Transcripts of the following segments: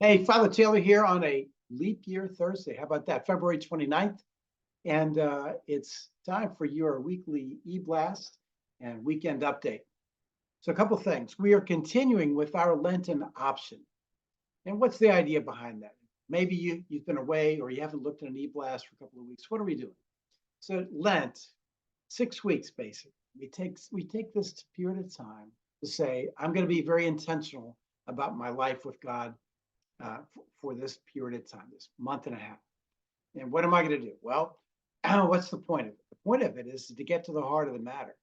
Hey, Father Taylor here on a leap year Thursday. How about that? February 29th. And it's time for your weekly eBlast and weekend update. So, a couple things. We are continuing with our Lenten option. And what's the idea behind that? Maybe you've been away or you haven't looked at an eBlast for a couple of weeks. What are we doing? So, Lent, 6 weeks basically. We take this period of time to say, I'm going to be very intentional about my life with God for this period of time, this month and a half. And what am I going to do? Well, what's the point of it? The point of it is to get to the heart of the matter.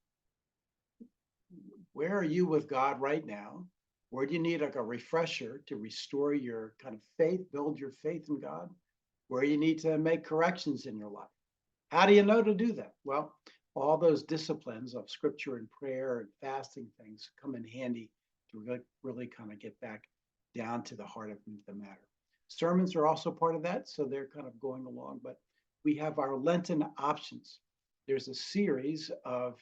Where are you with God right now? Where do you need like a refresher to restore your kind of faith, build your faith in God? Where you need to make corrections in your life? How do you know to do that? Well, all those disciplines of scripture and prayer and fasting things come in handy to really kind of get back down to the heart of the matter. Sermons are also part of that, so they're kind of going along, but we have our Lenten options. There's a series of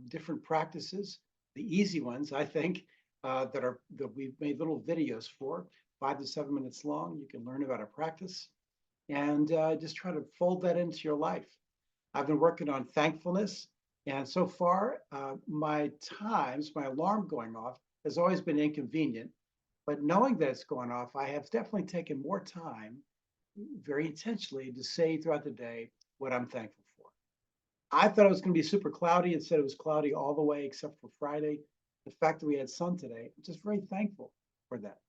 different practices, the easy ones, I think, that we've made little videos for, 5 to 7 minutes long. You can learn about a practice and just try to fold that into your life. I've been working on thankfulness, and so far, my alarm going off has always been inconvenient. But knowing that it's going off, I have definitely taken more time, very intentionally, to say throughout the day what I'm thankful for. I thought it was going to be super cloudy. Instead, it was cloudy all the way except for Friday. The fact that we had sun today, I'm just very thankful for that.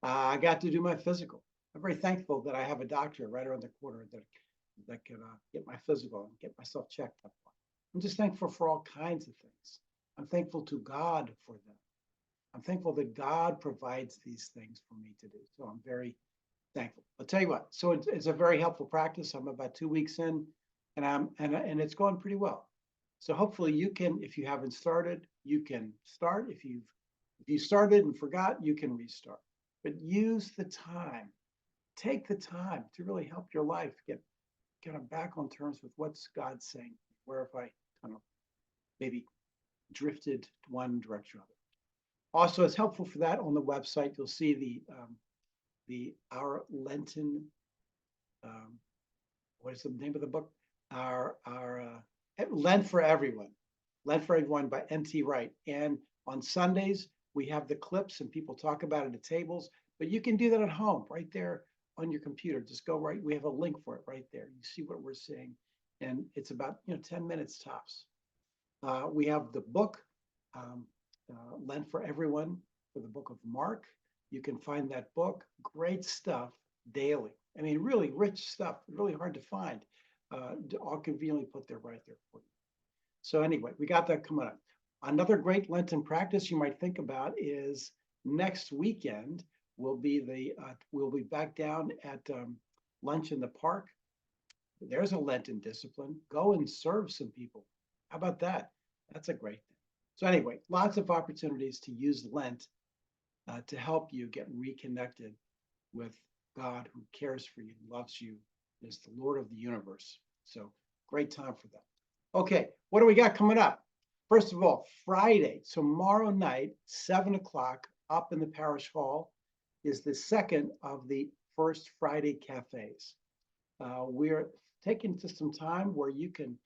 I got to do my physical. I'm very thankful that I have a doctor right around the corner that can get my physical and get myself checked up on. I'm just thankful for all kinds of things. I'm thankful to God for them. I'm thankful that God provides these things for me to do. So I'm very thankful. I'll tell you what. So it's a very helpful practice. I'm about 2 weeks in, and it's going pretty well. So hopefully you can, if you haven't started, you can start. If you started and forgot, you can restart. But use the time. Take the time to really help your life get kind of back on terms with what's God saying. Where if I kind of maybe drifted one direction or other. Also, it's helpful for that on the website. You'll see our Lenten. What is the name of the book? Our Lent for Everyone, Lent for Everyone by N.T. Wright. And on Sundays we have the clips and people talk about it at tables. But you can do that at home, right there on your computer. Just go right. We have a link for it right there. You see what we're saying, and it's about 10 minutes tops. We have the book. Lent for Everyone for the book of Mark. You can find that book. Great stuff daily. I mean, really rich stuff, really hard to find. All conveniently put there right there for you. So anyway, we got that coming up. Another great Lenten practice you might think about is next weekend we'll be back down at lunch in the park. There's a Lenten discipline. Go and serve some people. How about that? That's a great thing. So anyway, lots of opportunities to use Lent to help you get reconnected with God who cares for you, loves you, is the Lord of the universe. So great time for that. Okay, what do we got coming up? First of all, Friday, tomorrow night, 7 o'clock, up in the parish hall, is the second of the First Friday cafes. We're taking just some time where you can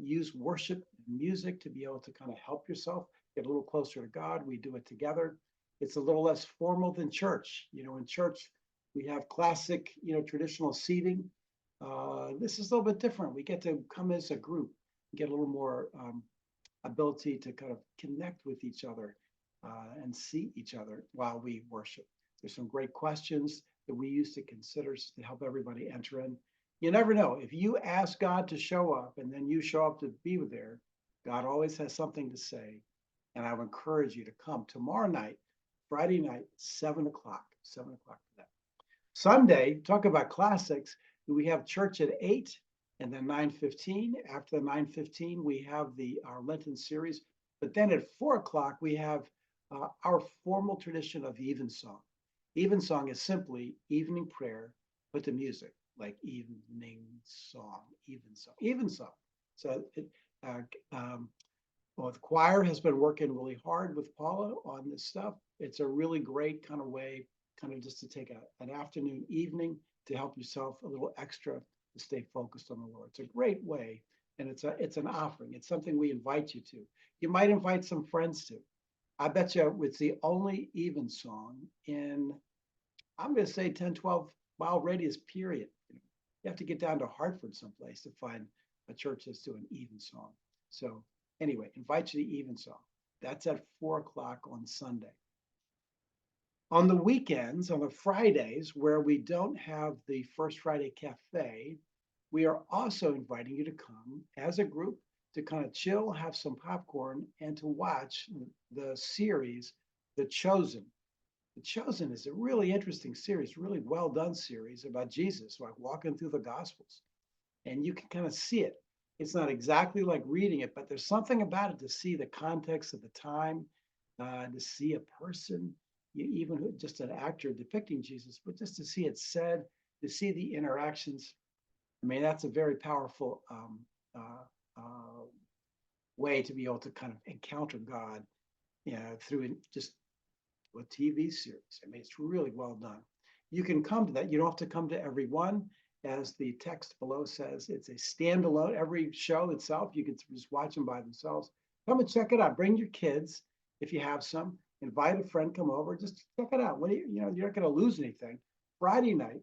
use worship and music to be able to kind of help yourself get a little closer to God. We do it together. It's a little less formal than church. In church, we have classic, traditional seating. This is a little bit different. We get to come as a group, get a little more ability to kind of connect with each other and see each other while we worship. There's some great questions that we use to consider to help everybody enter in. You never know. If you ask God to show up and then you show up to be there, God always has something to say. And I would encourage you to come tomorrow night, Friday night, 7 o'clock, 7 o'clock for that. Sunday, talk about classics. We have church at 8 and then 9:15. After the 9:15, we have our Lenten series. But then at 4 o'clock, we have our formal tradition of evensong. Evensong is simply evening prayer, but the music, like evening song, evensong. So the choir has been working really hard with Paula on this stuff. It's a really great kind of way kind of just to take an afternoon, evening to help yourself a little extra to stay focused on the Lord. It's a great way, and it's an offering. It's something we invite you to. You might invite some friends to. I bet you it's the only evensong in, I'm going to say 10, 12 mile radius period. You have to get down to Hartford someplace to find a church that's doing evensong. So anyway, invite you to evensong. That's at 4 o'clock on Sunday. On the weekends, on the Fridays, where we don't have the First Friday Cafe, we are also inviting you to come as a group to kind of chill, have some popcorn, and to watch the series, The Chosen. The Chosen is a really interesting series, really well done series about Jesus, like walking through the Gospels. And you can kind of see it. It's not exactly like reading it, but there's something about it to see the context of the time, to see a person, even just an actor depicting Jesus, but just to see it said, to see the interactions. I mean, that's a very powerful way to be able to kind of encounter God, through just a TV series. I mean, it's really well done. You can come to that. You don't have to come to every one. As the text below says, it's a standalone. Every show itself, you can just watch them by themselves. Come and check it out. Bring your kids if you have some. Invite a friend, come over. Just check it out. What do you're not going to lose anything. Friday night,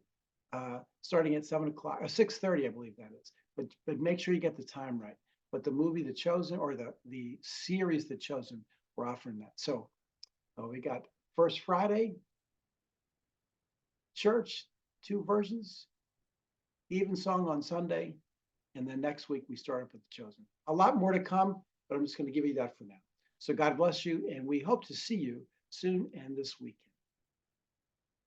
starting at 7 o'clock or 6:30, I believe that is. But make sure you get the time right. But the movie The Chosen, or the series The Chosen, we're offering that. So we got First Friday, church, two versions, evensong on Sunday, and then next week we start up with The Chosen. A lot more to come, but I'm just going to give you that for now. So God bless you, and we hope to see you soon and this weekend.